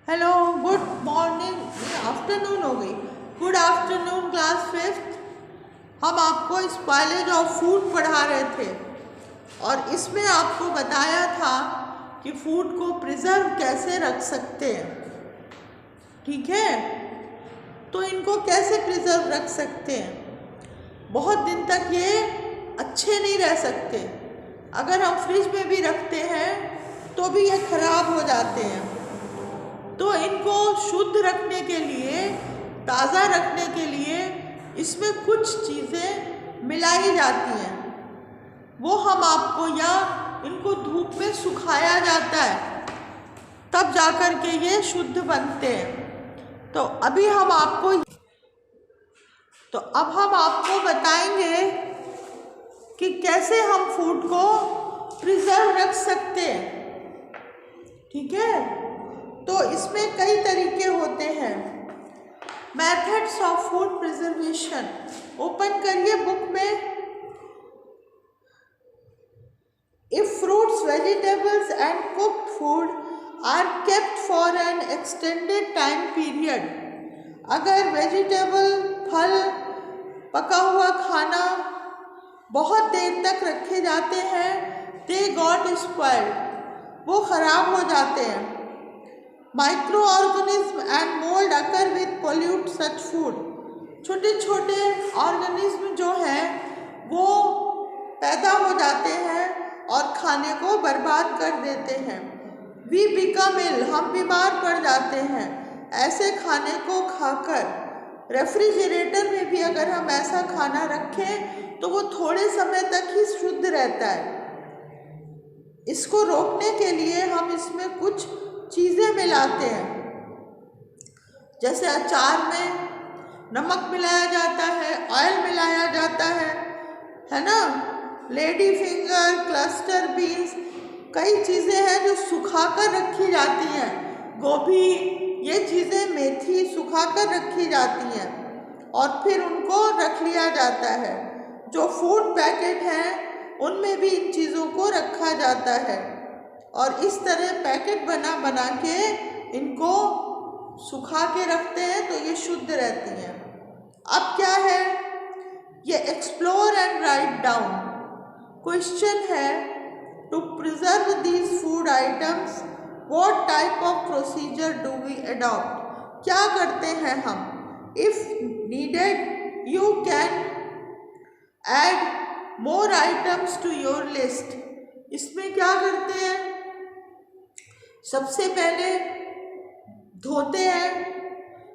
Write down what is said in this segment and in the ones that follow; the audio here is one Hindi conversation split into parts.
हेलो, गुड मॉर्निंग, आफ्टरनून हो गई। Good afternoon class fifth. हम आपको स्पॉयलेज ऑफ फूड पढ़ा रहे थे और इसमें आपको बताया था कि फूड को प्रिजर्व कैसे रख सकते हैं। ठीक है, तो इनको कैसे प्रिजर्व रख सकते हैं? बहुत दिन तक ये अच्छे नहीं रह सकते। अगर हम फ्रिज में भी रखते हैं तो भी ये खराब हो जाते हैं। तो इनको शुद्ध रखने के लिए, ताज़ा रखने के लिए इसमें कुछ चीज़ें मिलाई जाती हैं। वो हम आपको, या इनको धूप में सुखाया जाता है, तब जाकर के ये शुद्ध बनते हैं। तो अब हम आपको बताएंगे कि कैसे हम फूड को प्रिजर्व रख सकते हैं। ठीक है, तो इसमें कई तरीके होते हैं। Methods of food preservation, open करिए बुक में। If fruits, vegetables and cooked food are kept for an extended time period, अगर वेजिटेबल, फल, पका हुआ खाना बहुत देर तक रखे जाते हैं, दे गॉट स्पॉइल्ड, वो खराब हो जाते हैं। Microorganism and mould occur with pollute such food, छोटे छोटे ऑर्गेनिज्म जो हैं वो पैदा हो जाते हैं और खाने को बर्बाद कर देते हैं। वी बिकम इल, हम बीमार पड़ जाते हैं ऐसे खाने को खाकर। रेफ्रिजरेटर में भी अगर हम ऐसा खाना रखें तो वो थोड़े समय तक ही शुद्ध रहता है। इसको रोकने के लिए हम इसमें कुछ चीज़ें मिलाते हैं, जैसे अचार में नमक मिलाया जाता है, ऑयल मिलाया जाता है ना, लेडी फिंगर, क्लस्टर बीन्स, कई चीज़ें हैं जो सुखाकर रखी जाती हैं। गोभी, ये चीज़ें, मेथी सुखाकर रखी जाती हैं और फिर उनको रख लिया जाता है। जो फूड पैकेट हैं उनमें भी इन चीज़ों को रखा जाता है और इस तरह पैकेट बना बना के इनको सुखा के रखते हैं तो ये शुद्ध रहती हैं। अब क्या है, ये explore and write down. Question है, to preserve these food items what type of procedure do we adopt, क्या करते हैं हम? If needed you can add more items to your list. इसमें क्या करते हैं, सबसे पहले धोते हैं,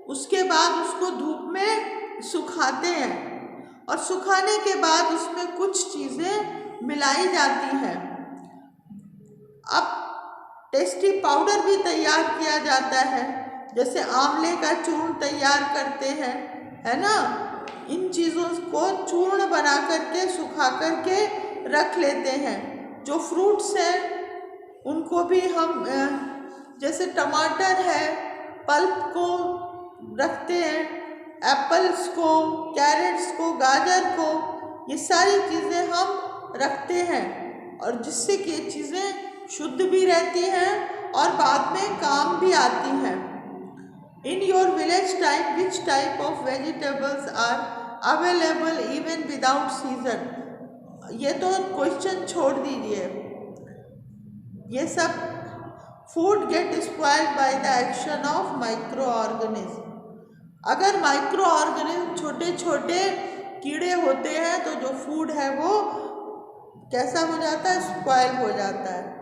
उसके बाद उसको धूप में सुखाते हैं और सुखाने के बाद उसमें कुछ चीज़ें मिलाई जाती हैं। अब टेस्टी पाउडर भी तैयार किया जाता है, जैसे आंवले का चूर्ण तैयार करते हैं, है ना। इन चीज़ों को चूर्ण बना करके सुखा करके रख लेते हैं। जो फ्रूट्स हैं उनको भी हम, जैसे टमाटर है, पल्प को रखते हैं, एप्पल्स को, कैरेट्स को, गाजर को, ये सारी चीज़ें हम रखते हैं और जिससे कि ये चीज़ें शुद्ध भी रहती हैं और बाद में काम भी आती हैं। In your village type which type of vegetables are available even without season, ये तो क्वेश्चन छोड़ दीजिए। ये सब food get spoiled by the action of micro organism. अगर माइक्रो ऑर्गेनिज्म, छोटे छोटे कीड़े होते हैं तो जो फूड है वो कैसा हो जाता है, स्पॉइल हो जाता है।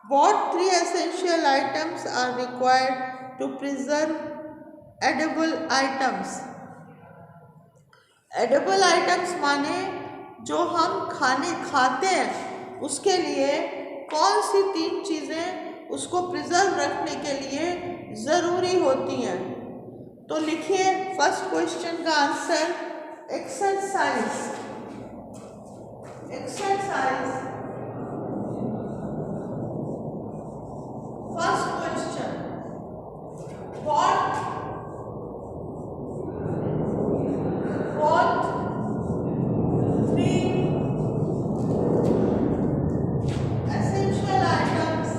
What 3 essential items are required to preserve edible items? Edible items माने जो हम खाते हैं, उसके लिए कौन सी 3 चीज़ें उसको प्रिजर्व रखने के लिए ज़रूरी होती हैं? तो लिखिए फर्स्ट क्वेश्चन का answer, exercise. First question, what 3 essential items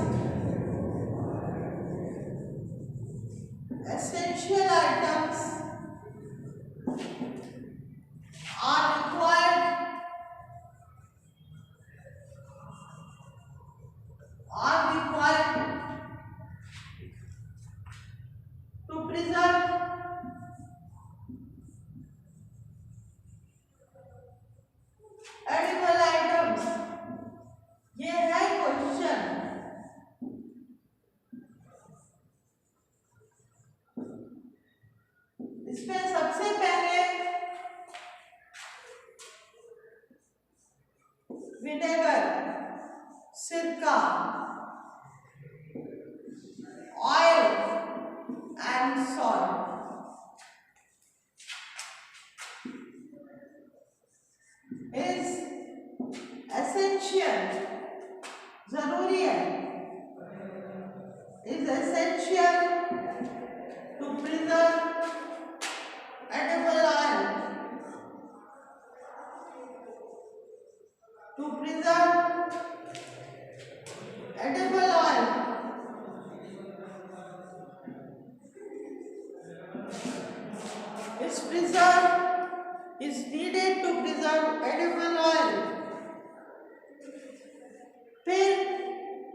essential items are required to preserve edible items. ये है क्वेश्चन। इसमें सबसे पहले विनेगर, सिरका, oil and salt is essential, जरूरी है, is essential to preserve edible oil, to preserve edible oil. Is needed to preserve edible oil. फिर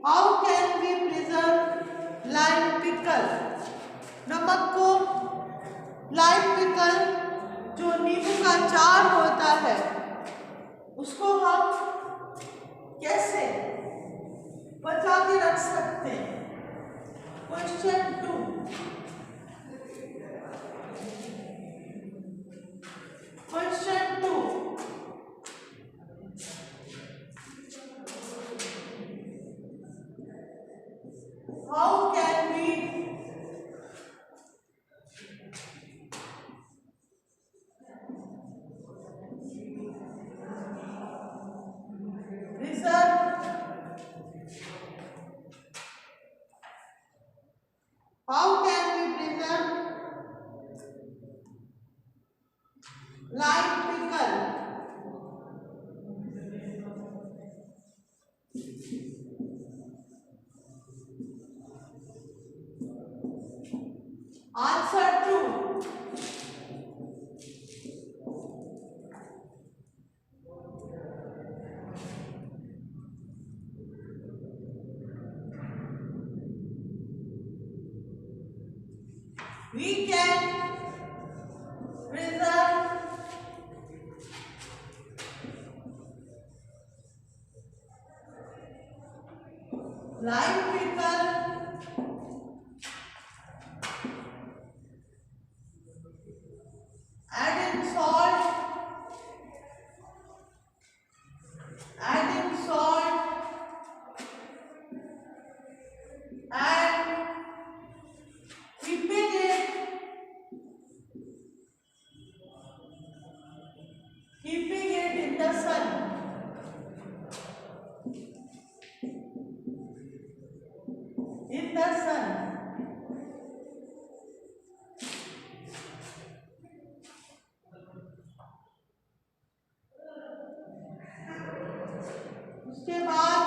how can we preserve lime pickle? नमक को, लाइम पिकल जो नींबू का अचार होता है, उसको हम कैसे बचा के रख सकते हैं? Question 2, how can we preserve lime pickle? Answer 2. We can preserve lime pickle adding salt and keeping it in the sun. उसके बाद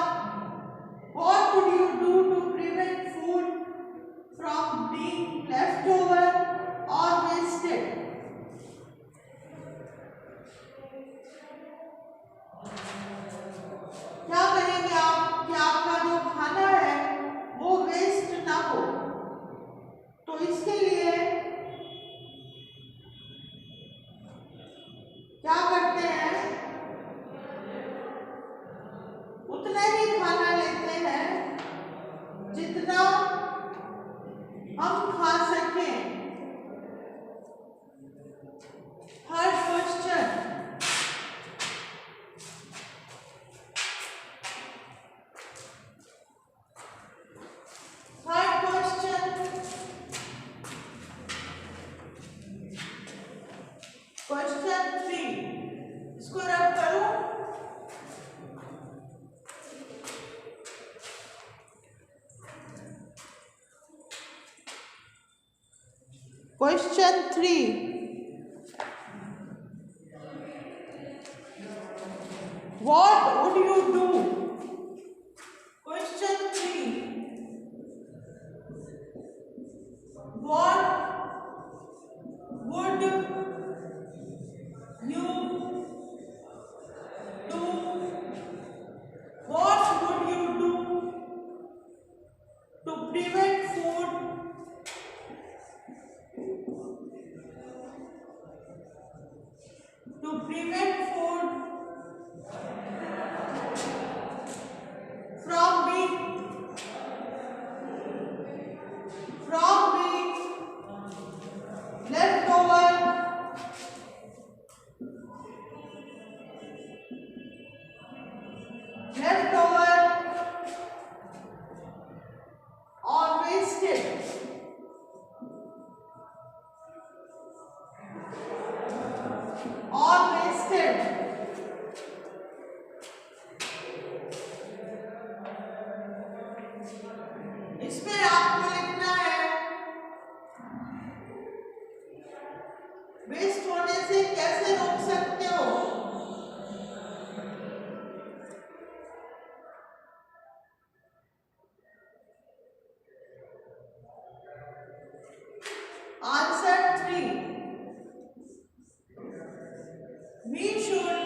what would you do to prevent food from being left over or wasted? क्या करेंगे आप कि आपका जो खाना है वो वेस्ट ना हो? तो इसके लिए क्या करते हैं? उतना ही खाना लेते हैं जितना हम खा सकें। थर्ड क्वेश्चन, क्वेश्चन 3, इसको रब करो। Question 3, what would you do? Question 3, what would you do? What would you do to prevent food from being left over or wasted? इसमें आपको लिखना है वेस्ट होने से कैसे रोक सकते हो। Answer 3, we should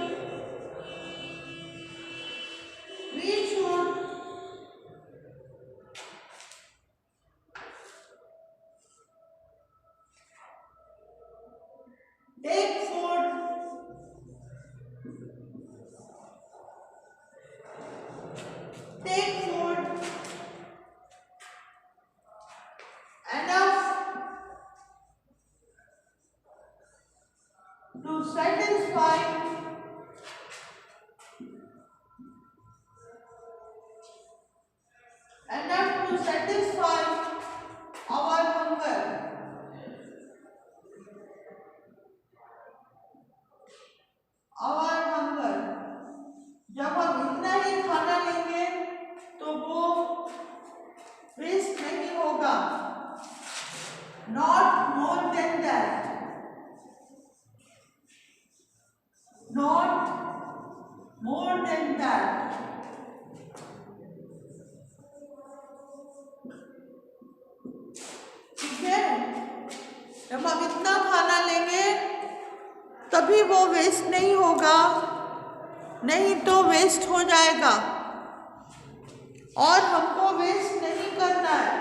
take food enough to satisfy our hunger. जब हम इतना ही खाना लेंगे तो वो वेस्ट नहीं होगा। Not more than that. ठीक है, जब हम इतना खाना लेंगे तभी वो वेस्ट नहीं होगा, नहीं तो वेस्ट हो जाएगा और हमको वेस्ट नहीं करना है।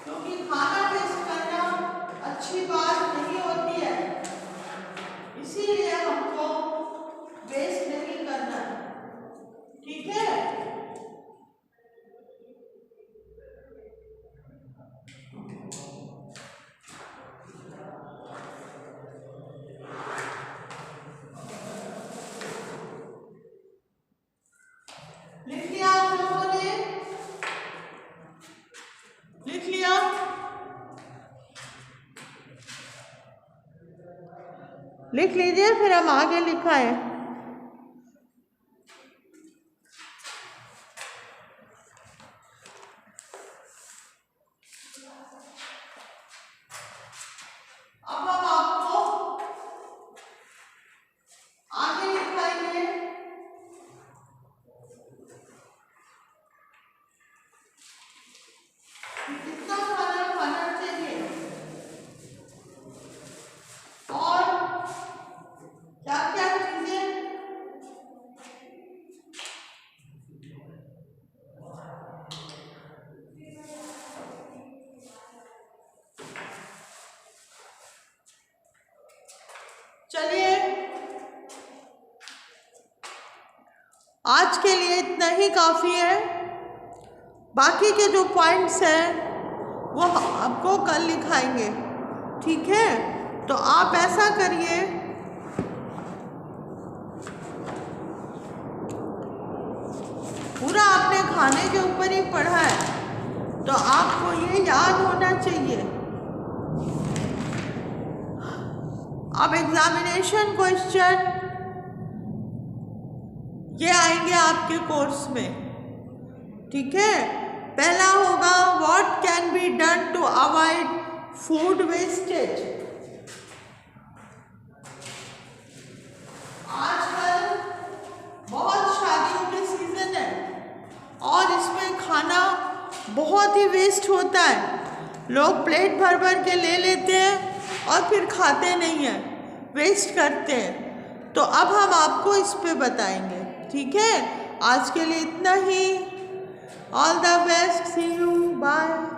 क्योंकि खाना वेस्ट करना अच्छी बात नहीं होती है, इसीलिए हमको वेस्ट नहीं करना। ठीक है, लिख लिया आप लोगों ने? लिख लिया? लिख लीजिए, फिर हम आगे लिखाएं। अब हम आपको आगे लिखाएंगे। कितना खाना खाना चाहिए और क्या क्या चीजें चलिए आज के लिए इतना ही काफ़ी है। बाकी के जो पॉइंट्स हैं वो आपको कल लिखाएंगे। ठीक है, तो आप ऐसा करिए, पूरा आपने खाने के ऊपर ही पढ़ा है तो आपको ये याद होना चाहिए। अब एग्जामिनेशन क्वेश्चन ये आएंगे आपके कोर्स में। ठीक है, पहला होगा what can be done to avoid food wastage. आजकल बहुत शादियों के सीजन है और इसमें खाना बहुत ही वेस्ट होता है। लोग प्लेट भर भर के ले लेते हैं और फिर खाते नहीं हैं, वेस्ट करते हैं। तो अब हम आपको इस पे बताएंगे, ठीक है। आज के लिए इतना ही। All the best, see you, bye.